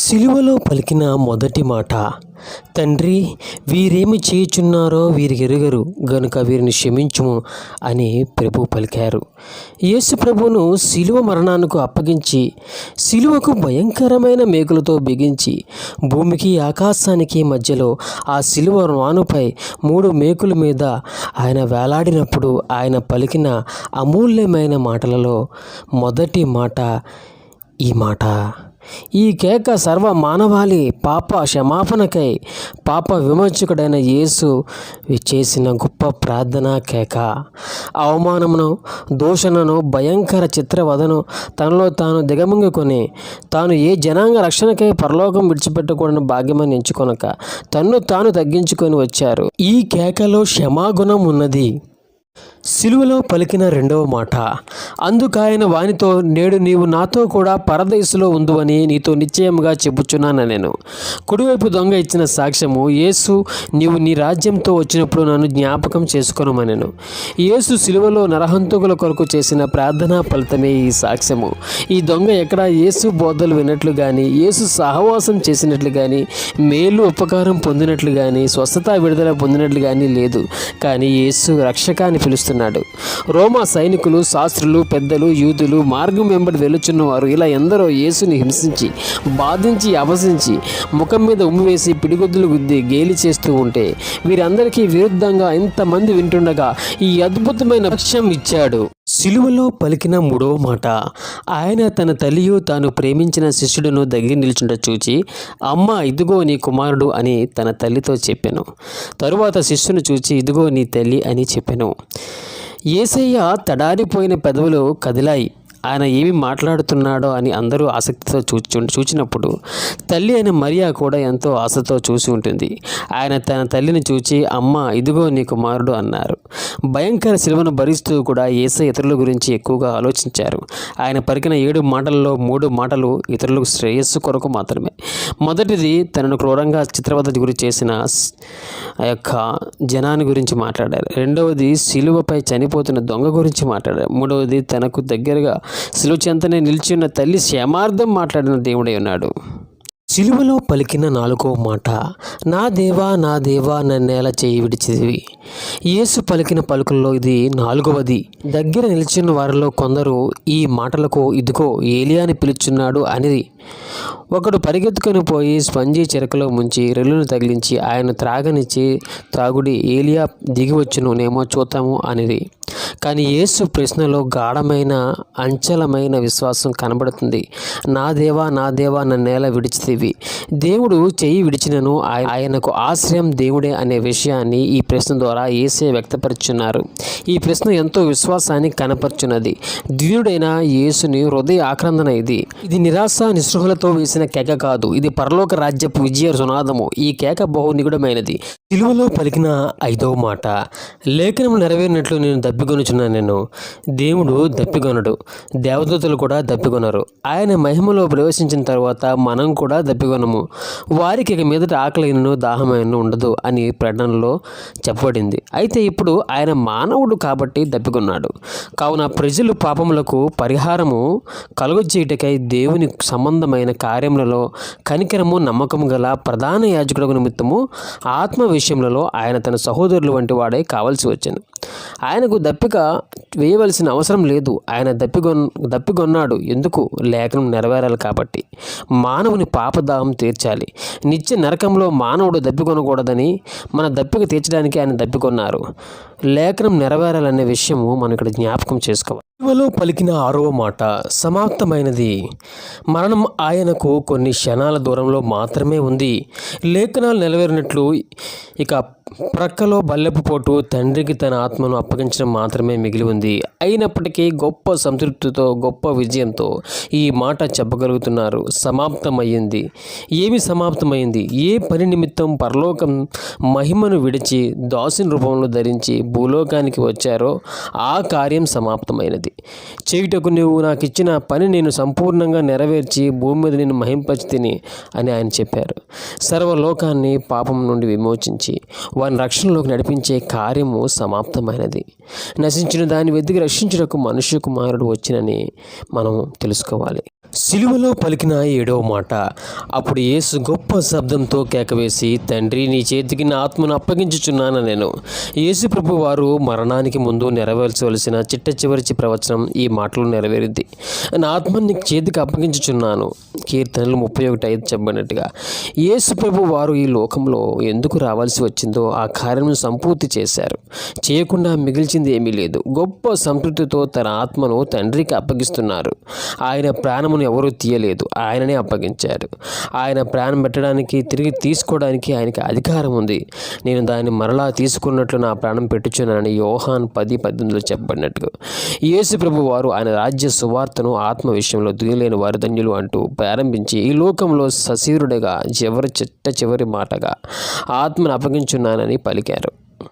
సిలువలో పలికిన మొదటి మాట, తండ్రి, వీరేమి చేయుచున్నారో వీరికెరుగరు గనుక వీరిని క్షమించుము అని ప్రభు పలికారు. యేసు ప్రభువును సిలువ మరణానికి అప్పగించి సిలువకు భయంకరమైన మేకులతో బిగించి భూమికి ఆకాశానికి మధ్యలో ఆ సిలువ రానుపై 3 మేకుల మీద ఆయన వేలాడినప్పుడు ఆయన పలికిన అమూల్యమైన మాటలలో మొదటి మాట ఈ మాట. ఈ కేక సర్వ మానవాళి పాప క్షమాపణకై పాప విమోచకుడైన యేసు చేసిన గొప్ప ప్రార్థన కేక. అవమానమును, దూషణను, భయంకర చిత్రవదను తనలో తాను దిగమింగుకొని తాను ఏ జనాంగ రక్షణకై పరలోకం విడిచిపెట్టకూడని భాగ్యమని ఎంచుకొనక తన్ను తాను తగ్గించుకొని వచ్చారు. ఈ కేకలో క్షమాగుణం ఉన్నది. సిలువలో పలికిన రెండవ మాట, అందుకాయన వానితో, నేడు నీవు నాతో కూడా పరదేశులో ఉందువని నీతో నిశ్చయముగా చెప్పుచున్నాను నేను. కుడివైపు దొంగ ఇచ్చిన సాక్ష్యము, యేసు, నీవు నీ రాజ్యంతో వచ్చినప్పుడు నన్ను జ్ఞాపకం చేసుకొనమనెను. యేసు సిలువలో నరహంతకుల కొరకు చేసిన ప్రార్థనా ఫలితమే ఈ సాక్ష్యము. ఈ దొంగ ఎక్కడ యేసు బోధలు విన్నట్లు కానీ, యేసు సహవాసం చేసినట్లు కానీ, మేలు ఉపకారం పొందినట్లు కానీ, స్వస్థత విడుదల పొందినట్లు కానీ లేదు. కానీ యేసు రక్షకాన్ని పిలుస్తున్నాడు. రోమా సైనికులు, శాస్త్రులు, పెద్దలు, యూదులు, మార్గం వెంబడి వెలుచున్నవారు ఇలా ఎందరో యేసుని హింసించి, బాధించి, అపహసించి, ముఖం మీద ఉమ్మివేసి, పిడిగొద్దులు గుద్ది, గేలి చేస్తూ ఉంటే వీరందరికీ విరుద్ధంగా ఇంతమంది వింటుండగా ఈ అద్భుతమైన సాక్ష్యం ఇచ్చాడు. సిలువలో పలికిన మూడవ మాట, ఆయన తన తల్లియు తాను ప్రేమించిన శిష్యుడును దగ్గర నిల్చుంట చూచి, అమ్మ, ఇదిగో నీ కుమారుడు అని తన తల్లితో చెప్పెను. తరువాత శిష్యును చూచి, ఇదిగో నీ తల్లి అని చెప్పెను. యేసయ్య తడారిపోయిన పెదవులు కదిలాయి. ఆయన ఏమి మాట్లాడుతున్నాడో అని అందరూ ఆసక్తితో చూచినప్పుడు తల్లి అయిన మరియా కూడా ఎంతో ఆశతో చూసి ఉంటుంది. ఆయన తన తల్లిని చూచి, అమ్మ, ఇదిగో నీ కుమారుడు అన్నారు. భయంకర శిలువను భరిస్తూ కూడా యేసయ్య ఇతరుల గురించి ఎక్కువగా ఆలోచించారు. ఆయన పలికిన 7 మాటల్లో 3 మాటలు ఇతరులకు శ్రేయస్సు కొరకు మాత్రమే. మొదటిది తనను క్రూరంగా చిత్రవద గురి చేసిన ఆ యొక్క జనాన్ని గురించి మాట్లాడారు. రెండవది సిలువపై చనిపోతున్న దొంగ గురించి మాట్లాడారు. మూడవది తనకు దగ్గరగా సిలువ చెంతనే నిలిచి ఉన్న తల్లి క్షేమార్థం మాట్లాడిన దేవుడై ఉన్నాడు. సిలువలో పలికిన 4వ మాట, నా దేవా, నా దేవా, నన్నేల చేయి విడిచితివి. యేసు పలికిన పలుకుల్లో ఇది 4వది. దగ్గర నిలిచిన వారిలో కొందరు ఈ మాటలకు, ఇదిగో ఏలియాని పిలుచున్నాడు అని ఒకడు పరిగెత్తుకొని పోయి స్పంజి చెరకలో ముంచి రెల్లును తగిలించి ఆయన త్రాగనిచ్చి, త్రాగుడి, ఏలియా దిగి వచ్చును నేమో చూద్దాము అనేది. కానీ యేసు ప్రశ్నలో గాఢమైన అంచలమైన విశ్వాసం కనబడుతుంది. నా దేవా, నా దేవా, నన్నేల విడిచితివి. దేవుడు చెయ్యి విడిచినను ఆయనకు ఆశ్రయం దేవుడే అనే విషయాన్ని ఈ ప్రశ్న ద్వారా యేసే వ్యక్తపరుచున్నారు. ఈ ప్రశ్న ఎంతో విశ్వాసాన్ని కనపరుచున్నది. ద్వియుడైన యేసుని హృదయ ఆక్రందన ఇది. ఇది నిరాశ నిస్పృహలతో వేసిన కేక కాదు. ఇది పరలోక రాజ్యపు విజయ సునాదము. ఈ కేక బహు నిగుడమైనది. సిలువలో పలికిన 5వ మాట, లేఖనం నెరవేరినట్లు నేను దప్పికొనుచున్నాను. నేను దేవుడు దప్పికొనడు, దేవదూతలు కూడా దప్పికొనరు. ఆయన మహిమలో ప్రవేశించిన తర్వాత మనం కూడా దప్పికొనము. వారికి ఇక మీదట ఆకలిను దాహమైనను ఉండదు అని ప్రకటనలో చెప్పబడింది. అయితే ఇప్పుడు ఆయన మానవుడు కాబట్టి దప్పికొన్నాడు. కావున ప్రజలు పాపములకు పరిహారము కలుగజేయుటకై దేవుని సంబంధమైన కార్యములలో కనికరము, నమ్మకము గల ప్రధాన యాజకుడు నిమిత్తము ఆత్మ విషయములలో ఆయన తన సహోదరులు వంటి వాడే కావలసి వచ్చాను. ఆయనకు దప్పిక వేయవలసిన అవసరం లేదు. ఆయన దప్పికొన్నాడు. ఎందుకు? లేఖనం నెరవేరాలి కాబట్టి. మానవుని పాపదాహం తీర్చాలి. నిత్య నరకంలో మానవుడు దప్పికొనకూడదని మన దప్పిక తీర్చడానికి ఆయన దప్పికొన్నారు. లేఖనం నెరవేరాలనే విషయము మనం ఇక్కడ జ్ఞాపకం చేసుకోవాలి. సిలువలో పలికిన 6వ మాట, సమాప్తమైనది. మరణం ఆయనకు కొన్ని క్షణాల దూరంలో మాత్రమే ఉంది. లేఖనాలు నెరవేరినట్లు ఇక ప్రక్కలో బల్లెపు పోటు తండ్రికి తన ఆత్మను అప్పగించడం మాత్రమే మిగిలి ఉంది. అయినప్పటికీ గొప్ప సంతృప్తితో, గొప్ప విజయంతో ఈ మాట చెప్పగలుగుతున్నారు. సమాప్తమయ్యింది. ఏమి సమాప్తమైంది? ఏ పని నిమిత్తం పరలోకం మహిమను విడిచి దాసుని రూపంలో ధరించి భూలోకానికి వచ్చారో ఆ కార్యం సమాప్తమైనది. అయినది. చేయుటకు నువ్వు నాకు ఇచ్చిన పని నేను సంపూర్ణంగా నెరవేర్చి భూమి మీద నేను మహింపచితిని అని ఆయన చెప్పారు. సర్వలోకాన్ని పాపం నుండి విమోచించి వారిని రక్షణలోకి నడిపించే కార్యము సమాప్తమైనది. నశించిన దాన్ని వెతికి రక్షించుటకు మనుష్య కుమారుడు వచ్చినని మనం తెలుసుకోవాలి. సిలువలో పలికిన 7వ మాట. అప్పుడు యేసు గొప్ప శబ్దంతో కేకవేసి, తండ్రి, నీ చేతికి నా ఆత్మను అప్పగించుచున్నాను నేను. యేసు ప్రభు వారు మరణానికి ముందు నెరవేర్చవలసిన చిట్ట చివరి ప్రవచనం ఈ మాటలు నెరవేరింది. నా ఆత్మని నీ చేతికి అప్పగించుచున్నాను. కీర్తనలు 31:5 చెప్పబడినట్టుగా యేసు ప్రభు వారు ఈ లోకంలో ఎందుకు రావాల్సి వచ్చిందో ఆ కార్యం సంపూర్తి చేశారు. చేయకుండా మిగిల్చింది ఏమీ లేదు. గొప్ప సంతృప్తితో తన ఆత్మను తండ్రికి అప్పగిస్తున్నారు. ఆయన ప్రాణమును ఎవరూ తీయలేదు, ఆయననే అప్పగించారు. ఆయన ప్రాణం పెట్టడానికి, తిరిగి తీసుకోవడానికి ఆయనకి అధికారం ఉంది. నేను దాన్ని మరలా తీసుకున్నట్లు నా ప్రాణం పెట్టుచున్నానని యోహాను 10:18 చెప్పబడినట్టు యేసు ప్రభు వారు ఆయన రాజ్య సువార్తను ఆత్మ విషయంలో దునిలేని వారు ధన్యులు అంటూ ప్రారంభించి ఈ లోకంలో సశరీరుడిగా చిట్ట చివరి మాటగా ఆత్మను అప్పగించున్నానని పలికారు.